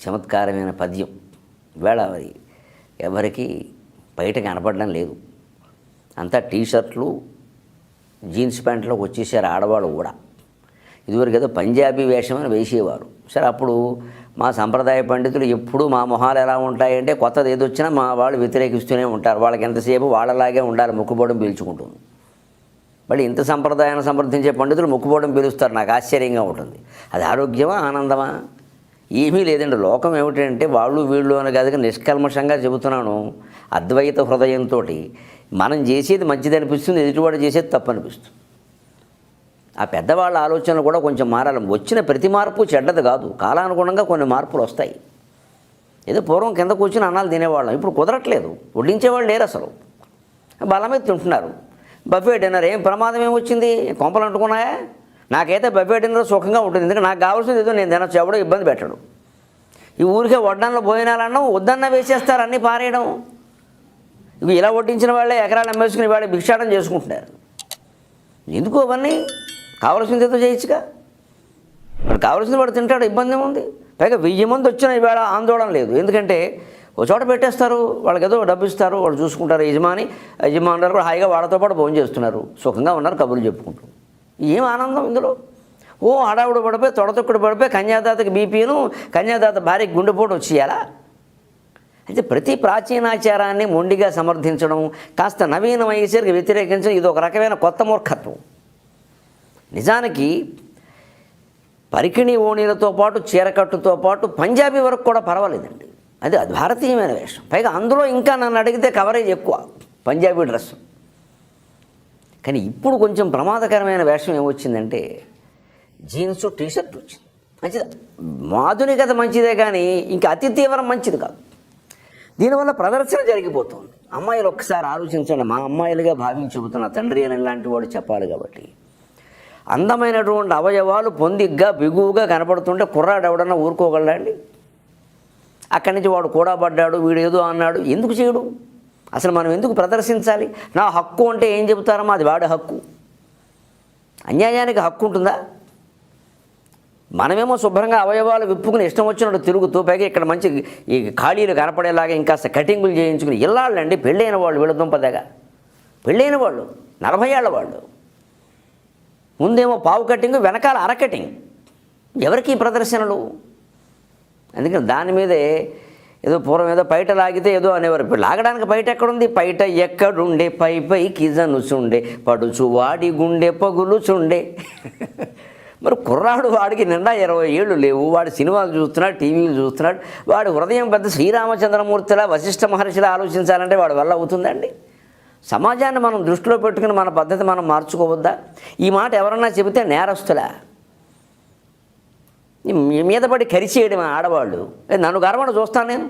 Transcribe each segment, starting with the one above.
చమత్కారమైన పద్యం. ఇవాళ మరి ఎవరికి బయట కనపడడం లేదు. అంతా టీషర్ట్లు జీన్స్ ప్యాంట్లోకి వచ్చేసారు ఆడవాళ్ళు కూడా. ఇదివరకు ఏదో పంజాబీ వేషం అని వేసేవారు. సరే, అప్పుడు మా సంప్రదాయ పండితులు ఎప్పుడూ మా మొహాలు ఎలా ఉంటాయంటే కొత్తది ఏది వచ్చినా మా వాళ్ళు వ్యతిరేకిస్తూనే ఉంటారు. వాళ్ళకి ఎంతసేపు వాళ్ళలాగే ఉండాలి, ముక్కుపోవడం పీల్చుకుంటుంది. మళ్ళీ ఇంత సంప్రదాయాన్ని సమర్థించే పండితులు ముక్కుపోవడం పీలుస్తారు. నాకు ఆశ్చర్యంగా ఉంటుంది. అది ఆరోగ్యమా, ఆనందమా? ఏమీ లేదండి. లోకం ఏమిటంటే వాళ్ళు వీళ్ళు అని కాదుగా నిష్కల్మషంగా చెబుతున్నాను. అద్వైత హృదయంతో మనం చేసేది మంచిది అనిపిస్తుంది, ఎదుటివాడు చేసేది తప్పు అనిపిస్తుంది. ఆ పెద్దవాళ్ళ ఆలోచనలు కూడా కొంచెం మారాలి. వచ్చిన ప్రతి మార్పు చెడ్డది కాదు. కాలానుగుణంగా కొన్ని మార్పులు వస్తాయి. ఏదో పూర్వం కింద కూర్చుని అన్నాలు తినేవాళ్ళం, ఇప్పుడు కుదరట్లేదు. వడ్డించేవాళ్ళు లేరు అసలు. బల మీద తింటున్నారు. బఫే డిన్నర్ ఏం ప్రమాదం ఏమొచ్చింది? కొంపలు అంటుకున్నాయా? నాకైతే బఫే డిన్నర్ సుఖంగా ఉంటుంది. ఎందుకంటే నాకు కావాల్సింది ఏదో నేను తినచ్చు, ఎవడో ఇబ్బంది పెట్టడు. ఈ ఊరికే వడ్డాన్లో భోజనాలన్నాం, వద్దన్నా వేసేస్తారు, అన్నీ పారేయడం. ఇవి ఇలా వడ్డించిన వాళ్ళే ఎకరాలు అమ్మేసుకుని వాళ్ళే భిక్షాటం చేసుకుంటున్నారు. ఎందుకు అవన్నీ? కావలసింది ఏదో చేయొచ్చుగా. వాడు కావాల్సింది వాడు తింటాడు, ఇబ్బంది ఏముంది? పైగా 1000 మంది వచ్చినా ఈవేళ ఆందోళన లేదు. ఎందుకంటే ఒక చోట పెట్టేస్తారు, వాళ్ళకి ఏదో డబ్బు ఇస్తారు, వాళ్ళు చూసుకుంటారు. యజమానులు కూడా హాయిగా వాళ్ళతో పాటు భోజనం చేస్తున్నారు, సుఖంగా ఉన్నారు, కబుర్లు చెప్పుకుంటూ. ఏం ఆనందం ఇందులో? ఓ హడావుడు పడిపోయి తొడతొక్కుడు పడిపోయి కన్యాదాతకి బీపీను, కన్యాదాత భార్యకి గుండెపోటు వచ్చేయాలా? అయితే ప్రతి ప్రాచీనాచారాన్ని మొండిగా సమర్థించడం, కాస్త నవీన వయసుకి వ్యతిరేకించడం, ఇది ఒక రకమైన కొత్త మూర్ఖత్వం. నిజానికి పరికిణి ఓణీలతో పాటు చీరకట్టుతో పాటు పంజాబీ వరకు కూడా పర్వాలేదండి. అది భారతీయమైన వేషం. పైగా అందులో ఇంకా నన్ను అడిగితే కవరేజ్ ఎక్కువ, పంజాబీ డ్రెస్. కానీ ఇప్పుడు కొంచెం ప్రమాదకరమైన వేషం ఏమొచ్చిందంటే జీన్స్ టీషర్ట్ వచ్చింది. మంచిది, ఆధునికత మంచిదే, కానీ ఇంకా అతి తీవ్రం మంచిది కాదు. దీనివల్ల ప్రదర్శన జరిగిపోతుంది. అమ్మాయిలు ఒక్కసారి ఆలోచించండి. మా అమ్మాయిలుగా భావించి చెబుతున్న తండ్రి అని ఇలాంటి వాడు చెప్పాలి కాబట్టి. అందమైనటువంటి అవయవాలు పొందిగ్గా బిగువుగా కనపడుతుంటే కుర్రాడు ఎవడన్నా ఊరుకోగలడండి? అక్కడి నుంచి వాడు కూడా పడ్డాడు, వీడు ఏదో అన్నాడు, ఎందుకు చేయడు? అసలు మనం ఎందుకు ప్రదర్శించాలి? నా హక్కు అంటే ఏం చెబుతారమ్మా? అది వాడి హక్కు. అన్యాయానికి హక్కు ఉంటుందా? మనమేమో శుభ్రంగా అవయవాలు విప్పుకుని ఇష్టం వచ్చినట్టు తిరుగుతూ, పైగా ఇక్కడ మంచి ఈ ఖాళీలు కనపడేలాగా ఇంకాస్త కటింగులు చేయించుకుని ఇల్లాళ్ళండి, పెళ్ళైన వాళ్ళు, వీళ్ళ దుంపదగా పెళ్ళైన వాళ్ళు, 40 ఏళ్ల వాళ్ళు. ముందేమో పావు కటింగ్, వెనకాల అర కటింగ్. ఎవరికి ప్రదర్శనలు? అందుకని దాని మీదే ఏదో పూర్వం ఏదో పైట లాగితే ఏదో అనేవారు. ఇప్పుడు లాగడానికి పైట ఎక్కడుంది? పైట ఎక్కడుండే పైకి జనుచుండే పడుచు వాడి గుండె పగులుచుండే. మరి కుర్రాడు వాడికి నిండా 20 ఏళ్ళు లేవు, వాడు సినిమాలు చూస్తున్నాడు, టీవీలు చూస్తున్నాడు. వాడి హృదయం పెద్ద శ్రీరామచంద్రమూర్తిలా వశిష్ఠ మహర్షిలా ఆలోచించాలంటే వాడి వల్ల అవుతుందండి? సమాజాన్ని మనం దృష్టిలో పెట్టుకుని మన పద్ధతి మనం మార్చుకోవద్దా? ఈ మాట ఎవరన్నా చెబితే నేరస్తులా? మీద పడి కరిచేయడం ఆడవాళ్ళు. నన్ను గర్వను చూస్తాను నేను?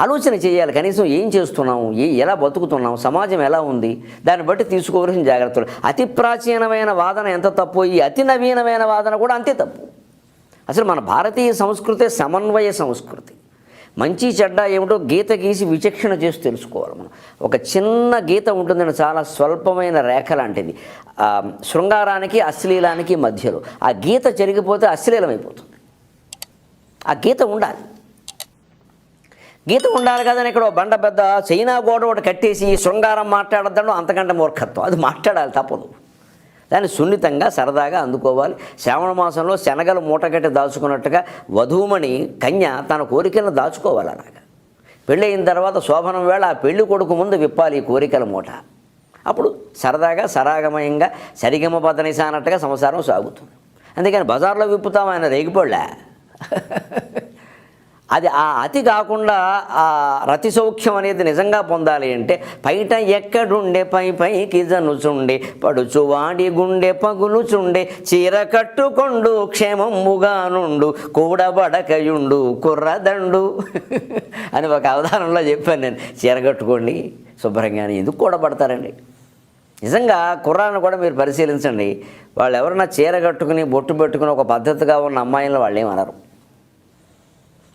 ఆలోచన చేయాలి. కనీసం ఏం చేస్తున్నాం, ఎలా బతుకుతున్నాం, సమాజం ఎలా ఉంది, దాన్ని బట్టి తీసుకోవలసిన జాగ్రత్తలు. అతి ప్రాచీనమైన వాదన ఎంత తప్పు, ఈ అతి నవీనమైన వాదన కూడా అంతే తప్పు. అసలు మన భారతీయ సంస్కృతి సమన్వయ సంస్కృతి. మంచి చెడ్డ ఏమిటో గీత గీసి విచక్షణ చేసి తెలుసుకోవాలి మనం. ఒక చిన్న గీత ఉంటుందని, చాలా స్వల్పమైన రేఖ లాంటిది, శృంగారానికి అశ్లీలానికి మధ్యలో. ఆ గీత జరిగిపోతే అశ్లీలమైపోతుంది. ఆ గీత ఉండాలి. గీత ఉండాలి కదని ఇక్కడ బండ పెద్ద చైనా గోడ ఒకటి కట్టేసి శృంగారం మాట్లాడద్దాం, అంతకంటే మూర్ఖత్వం. అది మాట్లాడాలి, తప్పదు. దాన్ని సున్నితంగా సరదాగా అందుకోవాలి. శ్రావణ మాసంలో శనగలు మూటగట్టి దాచుకున్నట్టుగా వధూమణి కన్య తన కోరికలను దాచుకోవాలి. అలాగా పెళ్ళయిన తర్వాత శోభనం వేళ ఆ పెళ్లి కొడుకు ముందు విప్పాలి ఈ కోరికల మూట. అప్పుడు సరదాగా సరాగమయంగా సరిగమ పదనిసా అన్నట్టుగా సంసారం సాగుతుంది. అందుకని బజార్లో విప్పుతాం, ఆయన రేగిపోళ్ళా. అది ఆ అతి కాకుండా ఆ రతి సౌఖ్యం అనేది నిజంగా పొందాలి అంటే పైట ఎక్కడుండే పైకి జనుచుండే పడుచు వాడి గుండె పగులుచుండే చీర కట్టుకొండు క్షేమముగా నుండు కూడబడకయుండు కుర్రదండు అని ఒక అవధానంలో చెప్పాను నేను. చీర కట్టుకోండి శుభ్రంగా. ఎందుకు కూడబడతారండి? నిజంగా కుర్రాన్ని కూడా మీరు పరిశీలించండి. వాళ్ళు ఎవరన్నా చీర కట్టుకుని బొట్టు పెట్టుకుని ఒక పద్ధతిగా ఉన్న అమ్మాయిలను వాళ్ళు ఏమనరు.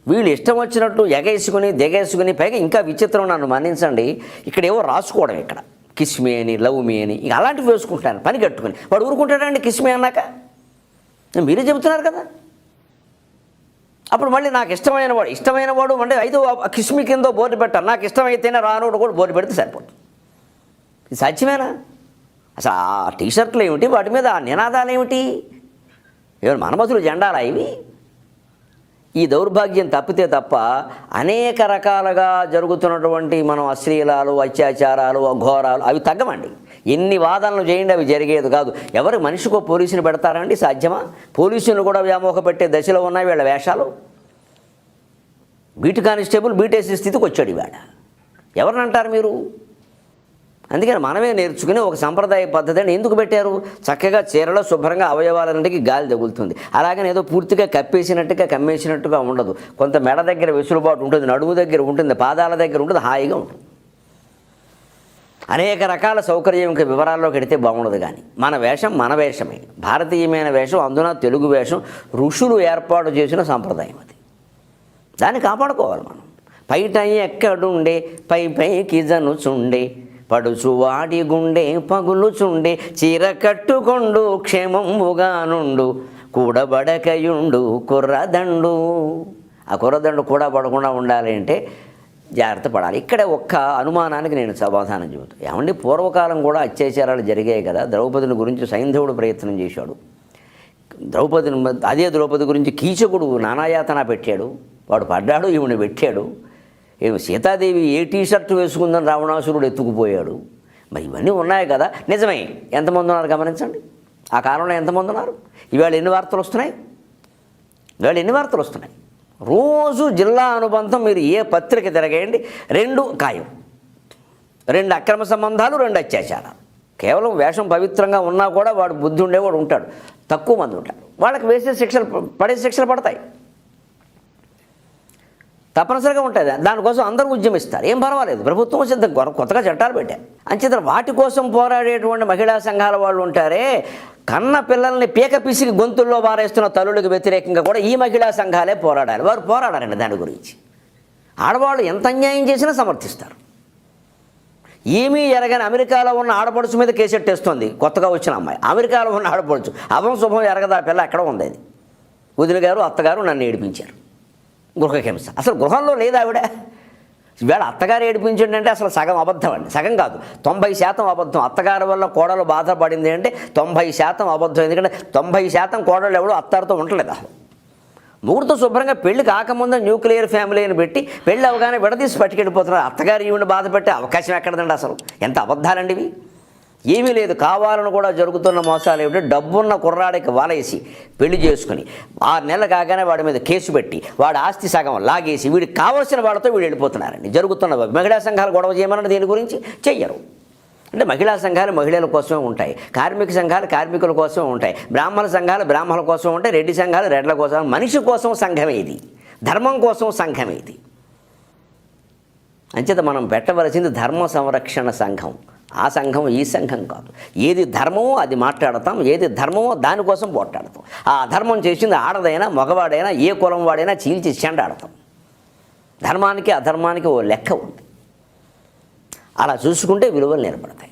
వీళ్ళు ఇష్టం వచ్చినట్టు ఎగేసుకుని దిగేసుకుని, పైగా ఇంకా విచిత్రం, నన్ను మన్నించండి, ఇక్కడ ఏవో రాసుకోవడం, ఇక్కడ కిస్మి అని, లవ్ మీ అని, ఇక అలాంటివి వేసుకుంటాను పని కట్టుకుని. వాడు ఊరుకుంటాడండి కిస్మి అన్నాక? మీరే చెబుతున్నారు కదా. అప్పుడు మళ్ళీ నాకు ఇష్టమైన వాడు అంటే ఐదో కిస్మి కిందో బోర్డు పెట్టాను, నాకు ఇష్టమైతేనే రానుడు కూడా బోర్డు పెడితే సరిపోతుంది. ఇది సాధ్యమేనా? అసలు ఆ టీషర్ట్లు ఏమిటి, వాటి మీద ఆ నినాదాలు ఏమిటి? ఏమైనా మనమతులు జెండాలా ఇవి? ఈ దౌర్భాగ్యం తప్పితే తప్ప అనేక రకాలుగా జరుగుతున్నటువంటి మనం అశ్లీలాలు, అత్యాచారాలు, అఘోరాలు అవి తగ్గమండి. ఎన్ని వాదనలు చేయండి, అవి జరిగేది కాదు. ఎవరు మనిషికో పోలీసుని పెడతారండి? సాధ్యమా? పోలీసులు కూడా వ్యామోహ పెట్టే దశలో ఉన్నాయి వీళ్ళ వేషాలు. బీట్ కానిస్టేబుల్ బీటేసే స్థితికి వచ్చాడు ఇవాడ. ఎవరిని అంటారు మీరు? అందుకని మనమే నేర్చుకుని ఒక సంప్రదాయ పద్ధతిని ఎందుకు పెట్టారు? చక్కగా చీరలో శుభ్రంగా అవయవాలన్నింటికి గాలి తగులుతుంది. అలాగని ఏదో పూర్తిగా కమ్మేసినట్టుగా ఉండదు. కొంత మెడ దగ్గర వెసులుబాటు ఉంటుంది, నడుము దగ్గర ఉంటుంది, పాదాల దగ్గర ఉంటుంది, హాయిగా ఉంటుంది. అనేక రకాల సౌకర్యం వివరాల్లోకి వెడితే బాగుండదు. కానీ మన వేషం మన వేషమే, భారతీయమైన వేషం, అందున తెలుగు వేషం ఋషులు ఏర్పాటు చేసిన సంప్రదాయం అది. దాన్ని కాపాడుకోవాలి మనం. పైట ఎక్కడుండే పైకి జనుచుండే పడుచువాడి గుండె పగులుచుండే చీర కట్టుకొండు క్షేమముగా నుండు కూడబడకయుండు కుర్రదండు. ఆ కుర్రదండు కూడా పడకుండా ఉండాలి అంటే జాగ్రత్త పడాలి. ఇక్కడ ఒక్క అనుమానానికి నేను సమాధానం చెబుతాను. ఏమండి, పూర్వకాలం కూడా అత్యాచారాలు జరిగాయి కదా. ద్రౌపదిని గురించి సైంధవుడు ప్రయత్నం చేశాడు. అదే ద్రౌపది గురించి కీచకుడు నానాయాతన పెట్టాడు. వాడు పడ్డాడు, ఈవిని పెట్టాడు. సీతాదేవి ఏ టీషర్ట్ వేసుకుందని రావణాసురుడు ఎత్తుకుపోయాడు. మరి ఇవన్నీ ఉన్నాయి కదా. నిజమే, ఎంతమంది ఉన్నారు గమనించండి. ఆ కాలంలో ఎంతమంది ఉన్నారు? ఇవాళ ఎన్ని వార్తలు వస్తున్నాయి? రోజు జిల్లా అనుబంధం మీరు ఏ పత్రిక తిరగేయండి, 2 ఖాయం. 2 అక్రమ సంబంధాలు, 2 అత్యాచారాలు. కేవలం వేషం పవిత్రంగా ఉన్నా కూడా వాడు బుద్ధి ఉండేవాడు ఉంటాడు, తక్కువ మంది ఉంటాడు. వాళ్ళకి పడే శిక్షలు పడతాయి, తప్పనిసరిగా ఉంటుంది. దానికోసం అందరూ ఉద్యమిస్తారు, ఏం పర్వాలేదు. ప్రభుత్వం సిద్ధం, కొత్తగా చట్టాలు పెట్టారు. అంచేత వాటి కోసం పోరాడేటువంటి మహిళా సంఘాల వాళ్ళు ఉంటారే, కన్న పిల్లల్ని పీక పిసికి గొంతుల్లో బారేస్తున్న తల్లులకు వ్యతిరేకంగా కూడా ఈ మహిళా సంఘాలే పోరాడాలి. వారు పోరాడారండి దాని గురించి. ఆడవాళ్ళు ఎంత అన్యాయం చేసినా సమర్థిస్తారు. ఏమీ ఎరగని అమెరికాలో ఉన్న ఆడపడుచు మీద కేసెట్టేస్తుంది కొత్తగా వచ్చిన అమ్మాయి. అమెరికాలో ఉన్న ఆడపడుచు అవం శుభం ఎరగదా పిల్ల ఎక్కడ ఉంది. అది వదిన గారు అత్తగారు నన్ను ఏడిపించారు, గృహహింస. అసలు గృహంలో లేదా ఆవిడ. ఈవేళ అత్తగారు ఏడిపించండి అంటే అసలు సగం అబద్ధం అండి, సగం కాదు, 90% అబద్ధం. అత్తగారి వల్ల కోడలు బాధపడింది అంటే 90% అబద్ధం. ఎందుకంటే 90% కోడలు ఎవడు అత్తారితో ఉండలేదు. అసలు ముగ్గురితో శుభ్రంగా పెళ్లి కాకముందే న్యూక్లియర్ ఫ్యామిలీ అని పెట్టి పెళ్ళి అవగానే విడదీసి పట్టుకెళ్ళిపోతున్నారు. అత్తగారు ఈవిని బాధ పెట్టే అవకాశం ఎక్కడదండి? అసలు ఎంత అబద్ధాలండి ఇవి. ఏమీ లేదు. కావాలని కూడా జరుగుతున్న మోసాలు ఏమిటంటే, డబ్బున్న కుర్రాడికి వలేసి పెళ్లి చేసుకుని 6 నెలలు కాగానే వాడి మీద కేసు పెట్టి వాడి ఆస్తి సగం లాగేసి వీడికి కావాల్సిన వాళ్ళతో వీడు వెళ్ళిపోతున్నారండి. జరుగుతున్న మహిళా సంఘాలు గొడవ చేయమని దీని గురించి చెయ్యరు. అంటే మహిళా సంఘాలు మహిళల కోసమే ఉంటాయి, కార్మిక సంఘాలు కార్మికుల కోసమే ఉంటాయి, బ్రాహ్మణ సంఘాలు బ్రాహ్మణుల కోసం ఉంటాయి, రెడ్డి సంఘాలు రెడ్ల కోసం. మనిషి కోసం సంఘమే ఇది, ధర్మం కోసం సంఘమే ఇది. అంచేత మనం పెట్టవలసింది ధర్మ సంరక్షణ సంఘం. ఆ సంఘం ఈ సంఘం కాదు. ఏది ధర్మమో అది మాట్లాడతాం, ఏది ధర్మమో దానికోసం పోట్లాడతాం. ఆ ధర్మం చేసింది ఆడదైనా మగవాడైనా ఏ కులం వాడైనా చీల్చి చెండాడతాం. ధర్మానికి అధర్మానికి ఓ లెక్క ఉంది. అలా చూసుకుంటే విలువలు నిలబడతాయి.